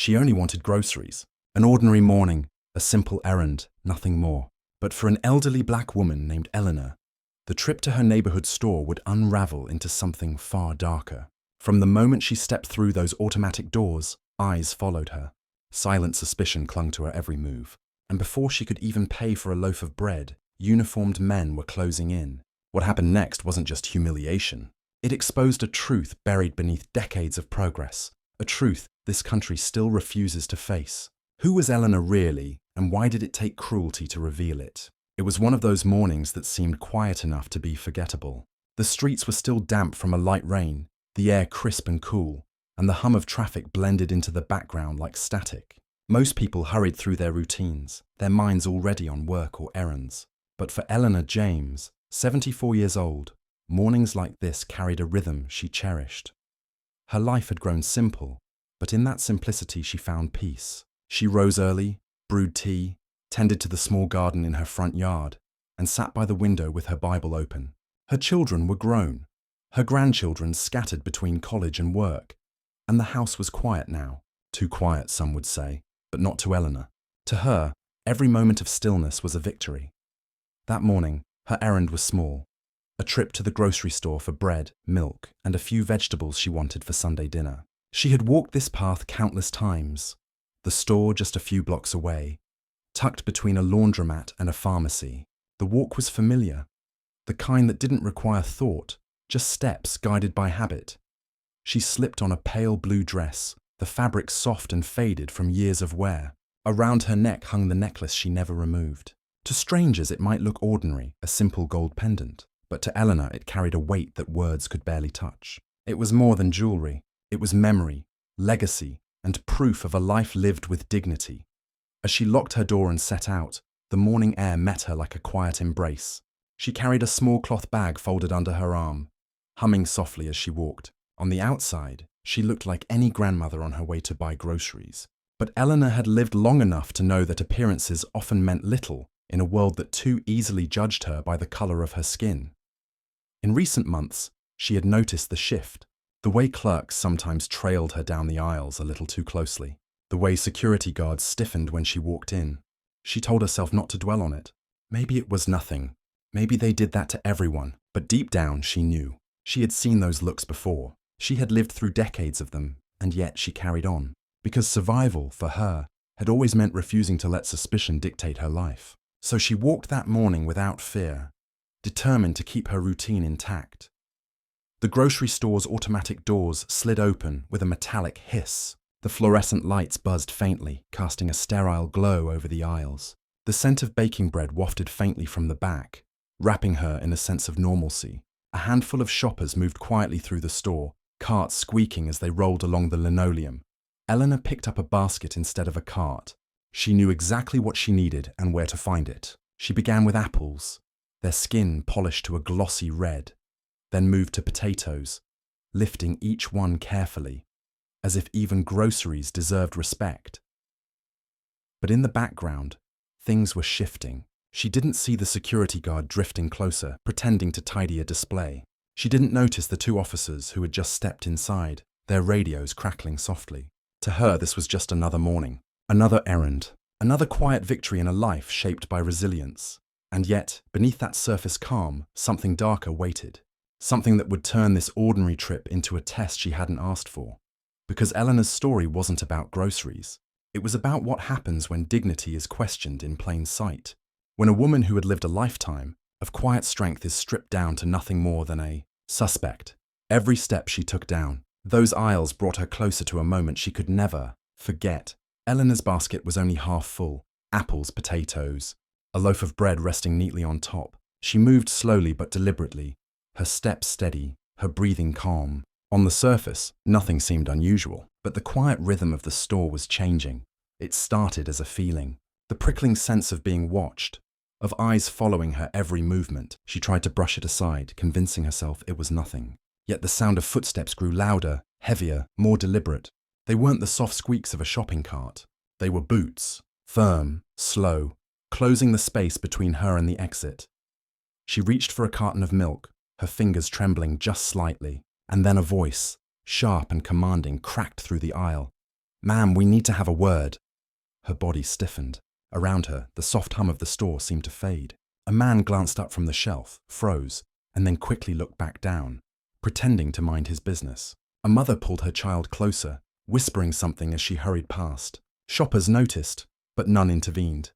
She only wanted groceries. An ordinary morning, a simple errand, nothing more. But for an elderly black woman named Eleanor, the trip to her neighborhood store would unravel into something far darker. From the moment she stepped through those automatic doors, eyes followed her. Silent suspicion clung to her every move. And before she could even pay for a loaf of bread, uniformed men were closing in. What happened next wasn't just humiliation. It exposed a truth buried beneath decades of progress, a truth this country still refuses to face. Who was Eleanor really, and why did it take cruelty to reveal it? It was one of those mornings that seemed quiet enough to be forgettable. The streets were still damp from a light rain, the air crisp and cool, and the hum of traffic blended into the background like static. Most people hurried through their routines, their minds already on work or errands. But for Eleanor James, 74 years old, mornings like this carried a rhythm she cherished. Her life had grown simple, but in that simplicity she found peace. She rose early, brewed tea, tended to the small garden in her front yard, and sat by the window with her Bible open. Her children were grown, her grandchildren scattered between college and work, and the house was quiet now. Too quiet, some would say, but not to Eleanor. To her, every moment of stillness was a victory. That morning, her errand was small. A trip to the grocery store for bread, milk, and a few vegetables she wanted for Sunday dinner. She had walked this path countless times. The store just a few blocks away, tucked between a laundromat and a pharmacy. The walk was familiar, the kind that didn't require thought, just steps guided by habit. She slipped on a pale blue dress, the fabric soft and faded from years of wear. Around her neck hung the necklace she never removed. To strangers it might look ordinary, a simple gold pendant, but to Eleanor it carried a weight that words could barely touch. It was more than jewelry. It was memory, legacy, and proof of a life lived with dignity. As she locked her door and set out, the morning air met her like a quiet embrace. She carried a small cloth bag folded under her arm, humming softly as she walked. On the outside, she looked like any grandmother on her way to buy groceries. But Eleanor had lived long enough to know that appearances often meant little in a world that too easily judged her by the color of her skin. In recent months, she had noticed the shift. The way clerks sometimes trailed her down the aisles a little too closely. The way security guards stiffened when she walked in. She told herself not to dwell on it. Maybe it was nothing. Maybe they did that to everyone. But deep down, she knew. She had seen those looks before. She had lived through decades of them, and yet she carried on. Because survival, for her, had always meant refusing to let suspicion dictate her life. So she walked that morning without fear, determined to keep her routine intact. The grocery store's automatic doors slid open with a metallic hiss. The fluorescent lights buzzed faintly, casting a sterile glow over the aisles. The scent of baking bread wafted faintly from the back, wrapping her in a sense of normalcy. A handful of shoppers moved quietly through the store, carts squeaking as they rolled along the linoleum. Eleanor picked up a basket instead of a cart. She knew exactly what she needed and where to find it. She began with apples, their skin polished to a glossy red, then moved to potatoes, lifting each one carefully, as if even groceries deserved respect. But in the background, things were shifting. She didn't see the security guard drifting closer, pretending to tidy a display. She didn't notice the two officers who had just stepped inside, their radios crackling softly. To her, this was just another morning, another errand, another quiet victory in a life shaped by resilience. And yet, beneath that surface calm, something darker waited. Something that would turn this ordinary trip into a test she hadn't asked for. Because Eleanor's story wasn't about groceries. It was about what happens when dignity is questioned in plain sight. When a woman who had lived a lifetime of quiet strength is stripped down to nothing more than a suspect. Every step she took down, those aisles brought her closer to a moment she could never forget. Eleanor's basket was only half full. Apples, potatoes, a loaf of bread resting neatly on top. She moved slowly but deliberately, her steps steady, her breathing calm. On the surface, nothing seemed unusual, but the quiet rhythm of the store was changing. It started as a feeling, the prickling sense of being watched, of eyes following her every movement. She tried to brush it aside, convincing herself it was nothing. Yet the sound of footsteps grew louder, heavier, more deliberate. They weren't the soft squeaks of a shopping cart. They were boots, firm, slow, closing the space between her and the exit. She reached for a carton of milk, her fingers trembling just slightly, and then a voice, sharp and commanding, cracked through the aisle. "Ma'am, we need to have a word." Her body stiffened. Around her, the soft hum of the store seemed to fade. A man glanced up from the shelf, froze, and then quickly looked back down, pretending to mind his business. A mother pulled her child closer, whispering something as she hurried past. Shoppers noticed, but none intervened.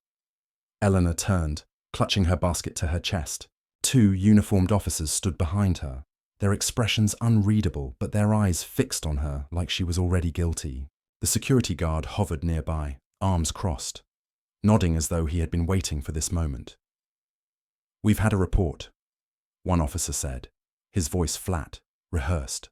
Eleanor turned, clutching her basket to her chest. Two uniformed officers stood behind her, their expressions unreadable but their eyes fixed on her like she was already guilty. The security guard hovered nearby, arms crossed, nodding as though he had been waiting for this moment. "We've had a report," one officer said, his voice flat, rehearsed.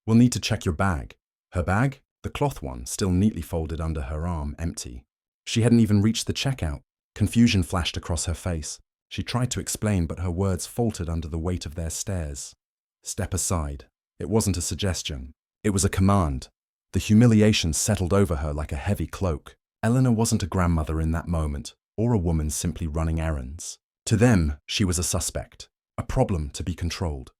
"We'll need to check your bag." Her bag? The cloth one, still neatly folded under her arm, empty. She hadn't even reached the checkout. Confusion flashed across her face. She tried to explain, but her words faltered under the weight of their stares. "Step aside." It wasn't a suggestion. It was a command. The humiliation settled over her like a heavy cloak. Eleanor wasn't a grandmother in that moment, or a woman simply running errands. To them, she was a suspect, a problem to be controlled.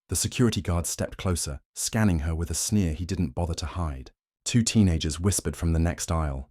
The security guard stepped closer, scanning her with a sneer he didn't bother to hide. Two teenagers whispered from the next aisle,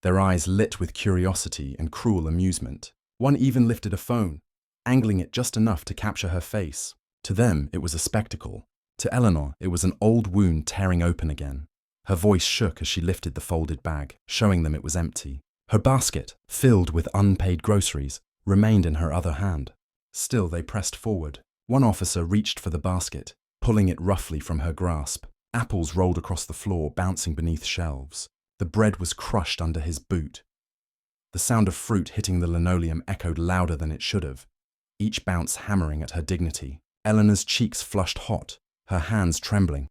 their eyes lit with curiosity and cruel amusement. One even lifted a phone, angling it just enough to capture her face. To them, it was a spectacle. To Eleanor, it was an old wound tearing open again. Her voice shook as she lifted the folded bag, showing them it was empty. Her basket, filled with unpaid groceries, remained in her other hand. Still, they pressed forward. One officer reached for the basket, pulling it roughly from her grasp. Apples rolled across the floor, bouncing beneath shelves. The bread was crushed under his boot. The sound of fruit hitting the linoleum echoed louder than it should have, each bounce hammering at her dignity. Eleanor's cheeks flushed hot, her hands trembling,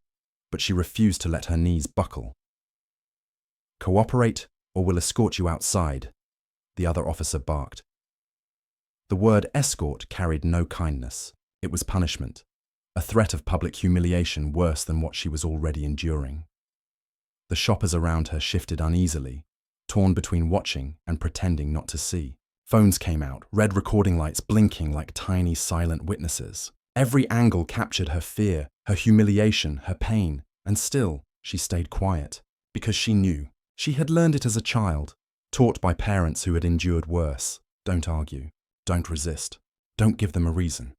but she refused to let her knees buckle. "Cooperate, or we'll escort you outside," the other officer barked. The word escort carried no kindness. It was punishment, a threat of public humiliation worse than what she was already enduring. The shoppers around her shifted uneasily, torn between watching and pretending not to see. Phones came out, red recording lights blinking like tiny silent witnesses. Every angle captured her fear, her humiliation, her pain, and still she stayed quiet, because she knew. She had learned it as a child, taught by parents who had endured worse. Don't argue, don't resist, don't give them a reason.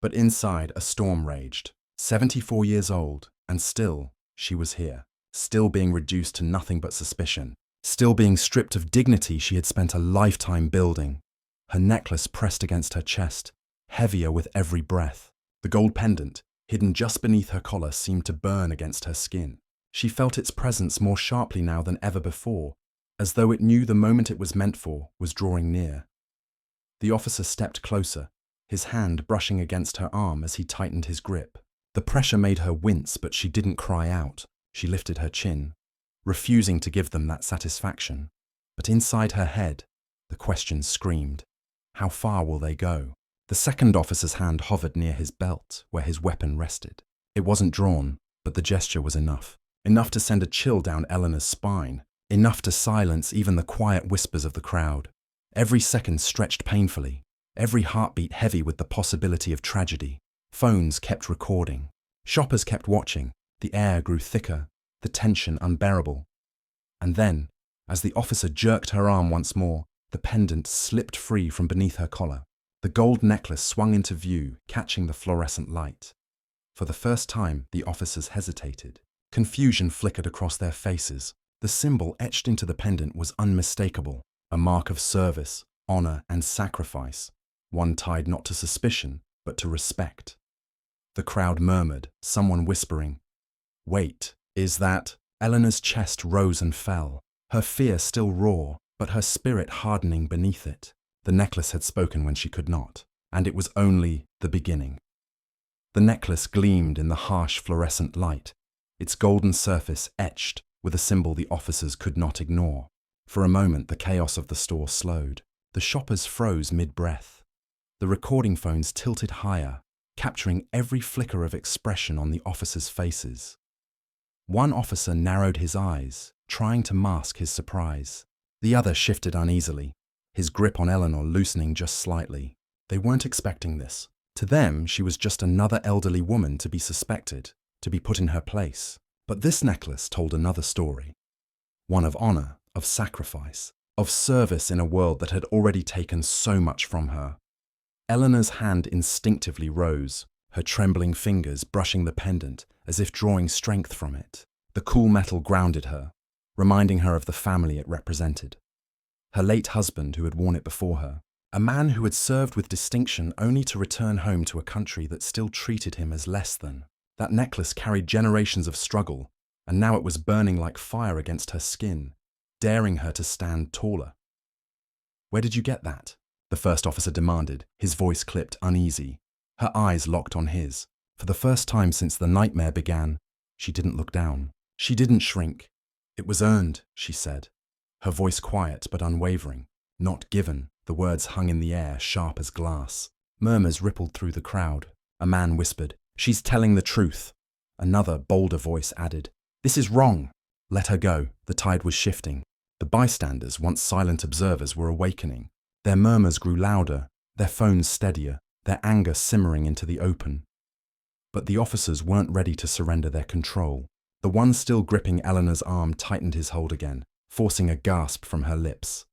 But inside, a storm raged. 74 years old, and still she was here, still being reduced to nothing but suspicion, still being stripped of dignity she had spent a lifetime building. Her necklace pressed against her chest, heavier with every breath. The gold pendant, hidden just beneath her collar, seemed to burn against her skin. She felt its presence more sharply now than ever before, as though it knew the moment it was meant for was drawing near. The officer stepped closer, his hand brushing against her arm as he tightened his grip. The pressure made her wince, but she didn't cry out. She lifted her chin, refusing to give them that satisfaction. But inside her head, the question screamed, how far will they go? The second officer's hand hovered near his belt, where his weapon rested. It wasn't drawn, but the gesture was enough. Enough to send a chill down Eleanor's spine, enough to silence even the quiet whispers of the crowd. Every second stretched painfully, every heartbeat heavy with the possibility of tragedy. Phones kept recording. Shoppers kept watching. The air grew thicker, the tension unbearable. And then, as the officer jerked her arm once more, the pendant slipped free from beneath her collar. The gold necklace swung into view, catching the fluorescent light. For the first time, the officers hesitated. Confusion flickered across their faces. The symbol etched into the pendant was unmistakable, a mark of service, honor, and sacrifice, one tied not to suspicion, but to respect. The crowd murmured, someone whispering, "Wait, is that?" Eleanor's chest rose and fell, her fear still raw, but her spirit hardening beneath it. The necklace had spoken when she could not, and it was only the beginning. The necklace gleamed in the harsh fluorescent light, its golden surface etched with a symbol the officers could not ignore. For a moment, the chaos of the store slowed. The shoppers froze mid-breath. The recording phones tilted higher, capturing every flicker of expression on the officers' faces. One officer narrowed his eyes, trying to mask his surprise. The other shifted uneasily, his grip on Eleanor loosening just slightly. They weren't expecting this. To them, she was just another elderly woman to be suspected, to be put in her place. But this necklace told another story. one of honor, of sacrifice, of service in a world that had already taken so much from her. Eleanor's hand instinctively rose, her trembling fingers brushing the pendant as if drawing strength from it. The cool metal grounded her, reminding her of the family it represented. Her late husband who had worn it before her, a man who had served with distinction only to return home to a country that still treated him as less than. That necklace carried generations of struggle, and now it was burning like fire against her skin, daring her to stand taller. "Where did you get that?" the first officer demanded, his voice clipped, uneasy. Her eyes locked on his. For the first time since the nightmare began, she didn't look down. She didn't shrink. "It was earned," she said, her voice quiet but unwavering. "Not given." The words hung in the air, sharp as glass. Murmurs rippled through the crowd. A man whispered, "She's telling the truth." Another, bolder voice added, "This is wrong." Let her go. The tide was shifting. The bystanders, once silent observers, were awakening. Their murmurs grew louder, their phones steadier, their anger simmering into the open. But the officers weren't ready to surrender their control. The one still gripping Eleanor's arm tightened his hold again, forcing a gasp from her lips.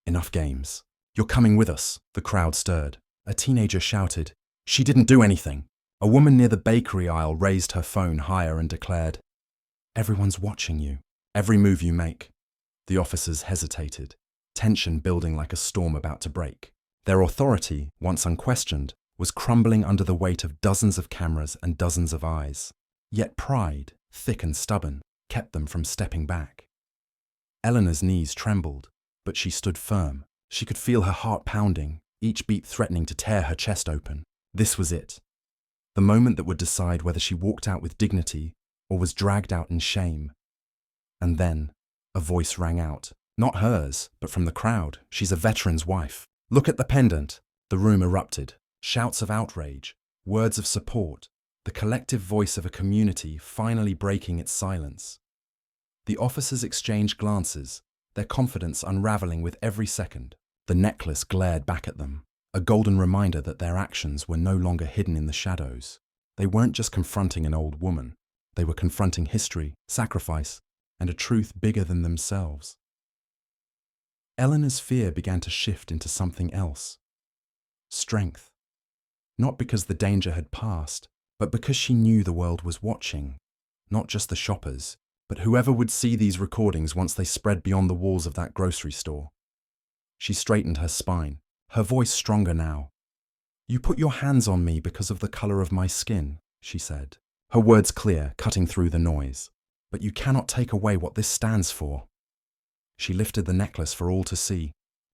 "Enough games. You're coming with us." The crowd stirred. A teenager shouted, "She didn't do anything." A woman near the bakery aisle raised her phone higher and declared, "Everyone's watching you. Every move you make." The officers hesitated, tension building like a storm about to break. Their authority, once unquestioned, was crumbling under the weight of dozens of cameras and dozens of eyes. Yet pride, thick and stubborn, kept them from stepping back. Eleanor's knees trembled, but she stood firm. She could feel her heart pounding, each beat threatening to tear her chest open. This was it. The moment that would decide whether she walked out with dignity or was dragged out in shame. And then, a voice rang out. Not hers, but from the crowd. "She's a veteran's wife. Look at the pendant." The room erupted. Shouts of outrage, words of support, the collective voice of a community finally breaking its silence. The officers exchanged glances, their confidence unraveling with every second. The necklace glared back at them, a golden reminder that their actions were no longer hidden in the shadows. They weren't just confronting an old woman. They were confronting history, sacrifice, and a truth bigger than themselves. Eleanor's fear began to shift into something else. Strength. Not because the danger had passed, but because she knew the world was watching. Not just the shoppers, but whoever would see these recordings once they spread beyond the walls of that grocery store. She straightened her spine, her voice stronger now. "You put your hands on me because of the color of my skin," she said, her words clear, cutting through the noise. "But you cannot take away what this stands for." She lifted the necklace for all to see,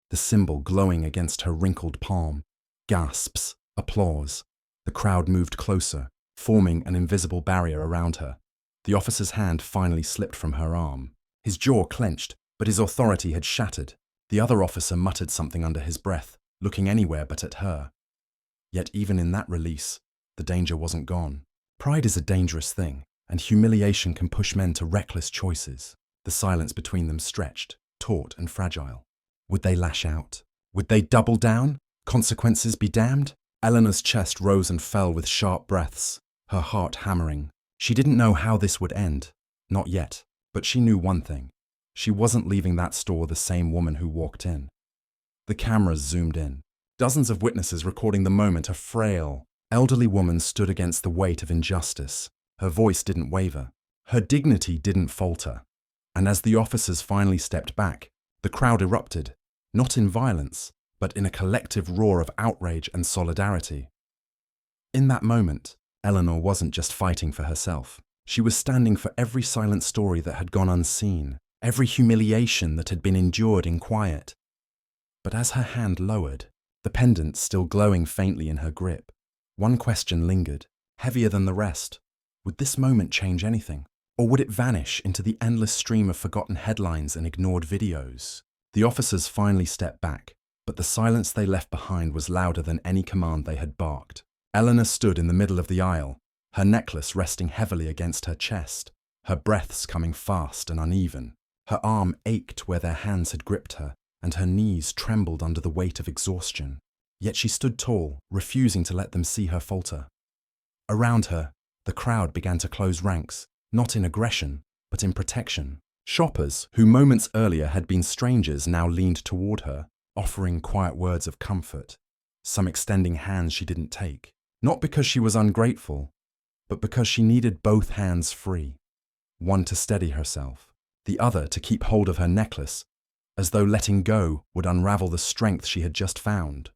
the symbol glowing against her wrinkled palm. Gasps, applause. The crowd moved closer, forming an invisible barrier around her. The officer's hand finally slipped from her arm. His jaw clenched, but his authority had shattered. The other officer muttered something under his breath, looking anywhere but at her. Yet even in that release, the danger wasn't gone. Pride is a dangerous thing, and humiliation can push men to reckless choices. The silence between them stretched, taut and fragile. Would they lash out? Would they double down? Consequences be damned? Eleanor's chest rose and fell with sharp breaths, her heart hammering. She didn't know how this would end. Not yet. But she knew one thing. She wasn't leaving that store the same woman who walked in. The cameras zoomed in. Dozens of witnesses recording the moment a frail, elderly woman stood against the weight of injustice. Her voice didn't waver. Her dignity didn't falter. And as the officers finally stepped back, the crowd erupted, not in violence, but in a collective roar of outrage and solidarity. In that moment, Eleanor wasn't just fighting for herself. She was standing for every silent story that had gone unseen, every humiliation that had been endured in quiet. But as her hand lowered, the pendant still glowing faintly in her grip, one question lingered, heavier than the rest. Would this moment change anything? Or would it vanish into the endless stream of forgotten headlines and ignored videos? The officers finally stepped back, but the silence they left behind was louder than any command they had barked. Eleanor stood in the middle of the aisle, her necklace resting heavily against her chest, her breaths coming fast and uneven. Her arm ached where their hands had gripped her, and her knees trembled under the weight of exhaustion. Yet she stood tall, refusing to let them see her falter. Around her, the crowd began to close ranks, not in aggression, but in protection. Shoppers, who moments earlier had been strangers, now leaned toward her, offering quiet words of comfort, some extending hands she didn't take, not because she was ungrateful, but because she needed both hands free, one to steady herself, the other to keep hold of her necklace, as though letting go would unravel the strength she had just found.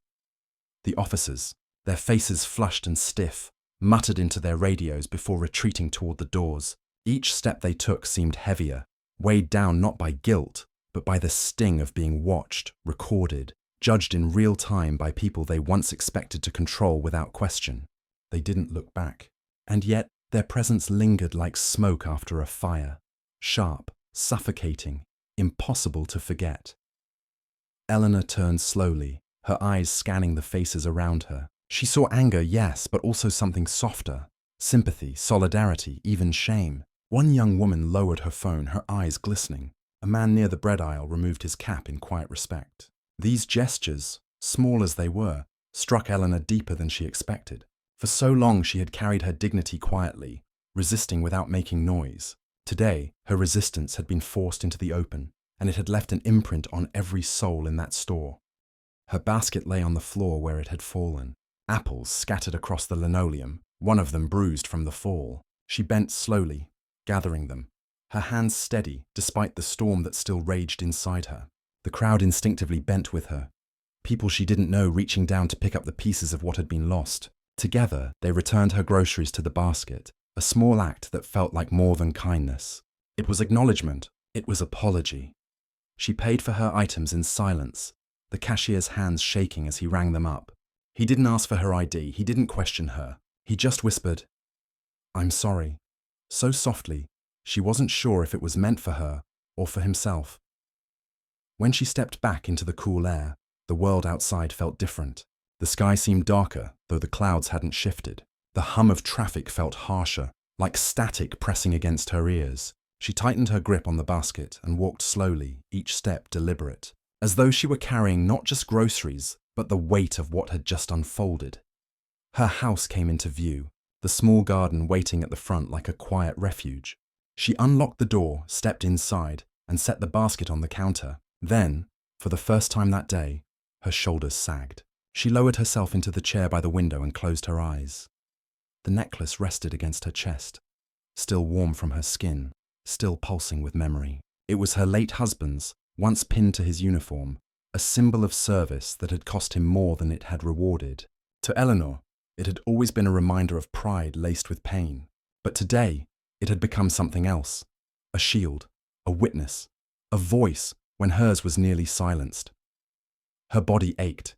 The officers, their faces flushed and stiff, muttered into their radios before retreating toward the doors. Each step they took seemed heavier, weighed down not by guilt, but by the sting of being watched, recorded, judged in real time by people they once expected to control without question. They didn't look back, and yet their presence lingered like smoke after a fire, sharp, suffocating, impossible to forget. Eleanor turned slowly, her eyes scanning the faces around her. She saw anger, yes, but also something softer, sympathy, solidarity, even shame. One young woman lowered her phone, her eyes glistening. A man near the bread aisle removed his cap in quiet respect. These gestures, small as they were, struck Eleanor deeper than she expected. For so long she had carried her dignity quietly, resisting without making noise. Today, her resistance had been forced into the open, and it had left an imprint on every soul in that store. Her basket lay on the floor where it had fallen, apples scattered across the linoleum, one of them bruised from the fall. She bent slowly, gathering them, her hands steady despite the storm that still raged inside her. The crowd instinctively bent with her, people she didn't know reaching down to pick up the pieces of what had been lost. Together, they returned her groceries to the basket, a small act that felt like more than kindness. It was acknowledgement, it was apology. She paid for her items in silence, the cashier's hands shaking as he rang them up. He didn't ask for her ID, he didn't question her. He just whispered, "I'm sorry," so softly, she wasn't sure if it was meant for her or for himself. When she stepped back into the cool air, the world outside felt different. The sky seemed darker, though the clouds hadn't shifted. The hum of traffic felt harsher, like static pressing against her ears. She tightened her grip on the basket and walked slowly, each step deliberate, as though she were carrying not just groceries, but the weight of what had just unfolded. Her house came into view, the small garden waiting at the front like a quiet refuge. She unlocked the door, stepped inside, and set the basket on the counter. Then, for the first time that day, her shoulders sagged. She lowered herself into the chair by the window and closed her eyes. The necklace rested against her chest, still warm from her skin, still pulsing with memory. It was her late husband's, once pinned to his uniform, a symbol of service that had cost him more than it had rewarded. To Eleanor, it had always been a reminder of pride laced with pain. But today, it had become something else. A shield, a witness, a voice when hers was nearly silenced. Her body ached,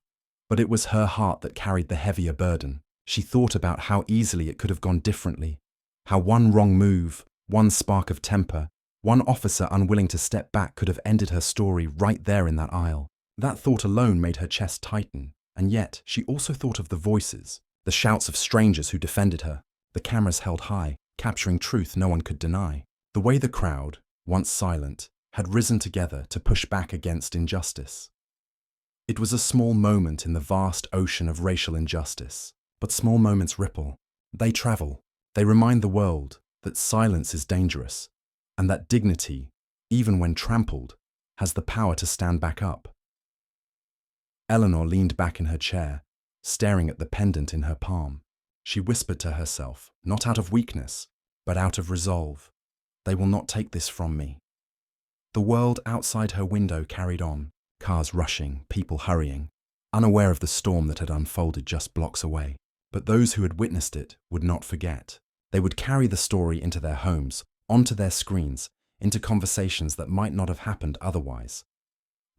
but it was her heart that carried the heavier burden. She thought about how easily it could have gone differently, how one wrong move, one spark of temper, one officer unwilling to step back could have ended her story right there in that aisle. That thought alone made her chest tighten, and yet she also thought of the voices, the shouts of strangers who defended her, the cameras held high, capturing truth no one could deny. The way the crowd, once silent, had risen together to push back against injustice. It was a small moment in the vast ocean of racial injustice, but small moments ripple. They travel. They remind the world that silence is dangerous, and that dignity, even when trampled, has the power to stand back up. Eleanor leaned back in her chair, staring at the pendant in her palm. She whispered to herself, not out of weakness, but out of resolve, "They will not take this from me." The world outside her window carried on, cars rushing, people hurrying, unaware of the storm that had unfolded just blocks away. But those who had witnessed it would not forget. They would carry the story into their homes, onto their screens, into conversations that might not have happened otherwise.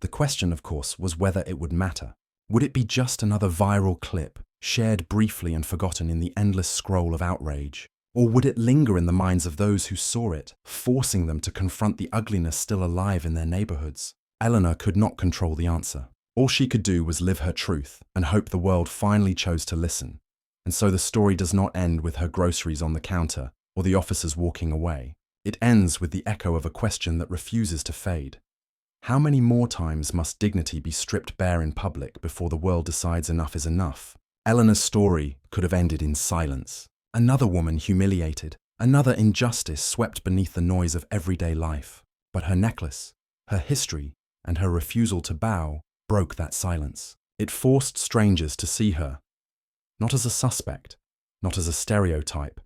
The question, of course, was whether it would matter. Would it be just another viral clip, shared briefly and forgotten in the endless scroll of outrage? Or would it linger in the minds of those who saw it, forcing them to confront the ugliness still alive in their neighborhoods? Eleanor could not control the answer. All she could do was live her truth and hope the world finally chose to listen. And so the story does not end with her groceries on the counter or the officers walking away. It ends with the echo of a question that refuses to fade. How many more times must dignity be stripped bare in public before the world decides enough is enough? Eleanor's story could have ended in silence. Another woman humiliated, another injustice swept beneath the noise of everyday life. But her necklace, her history, and her refusal to bow broke that silence. It forced strangers to see her, not as a suspect, not as a stereotype,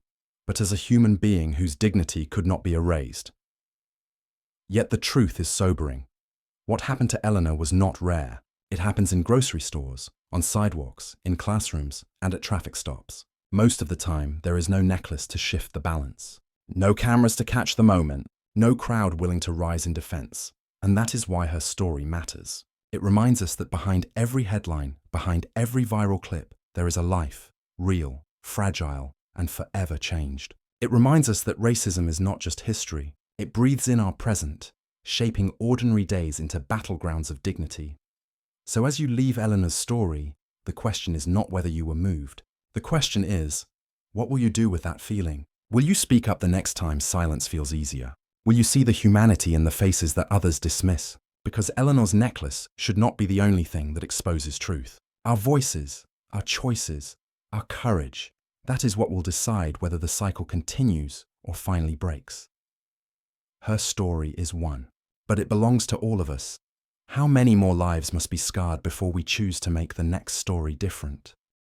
but as a human being whose dignity could not be erased. Yet the truth is sobering. What happened to Eleanor was not rare. It happens in grocery stores, on sidewalks, in classrooms, and at traffic stops. Most of the time, there is no necklace to shift the balance. No cameras to catch the moment, no crowd willing to rise in defense. And that is why her story matters. It reminds us that behind every headline, behind every viral clip, there is a life, real, fragile, and forever changed. It reminds us that racism is not just history. It breathes in our present, shaping ordinary days into battlegrounds of dignity. So as you leave Eleanor's story, the question is not whether you were moved. The question is, what will you do with that feeling? Will you speak up the next time silence feels easier? Will you see the humanity in the faces that others dismiss? Because Eleanor's necklace should not be the only thing that exposes truth. Our voices, our choices, our courage, that is what will decide whether the cycle continues or finally breaks. Her story is one, but it belongs to all of us. How many more lives must be scarred before we choose to make the next story different?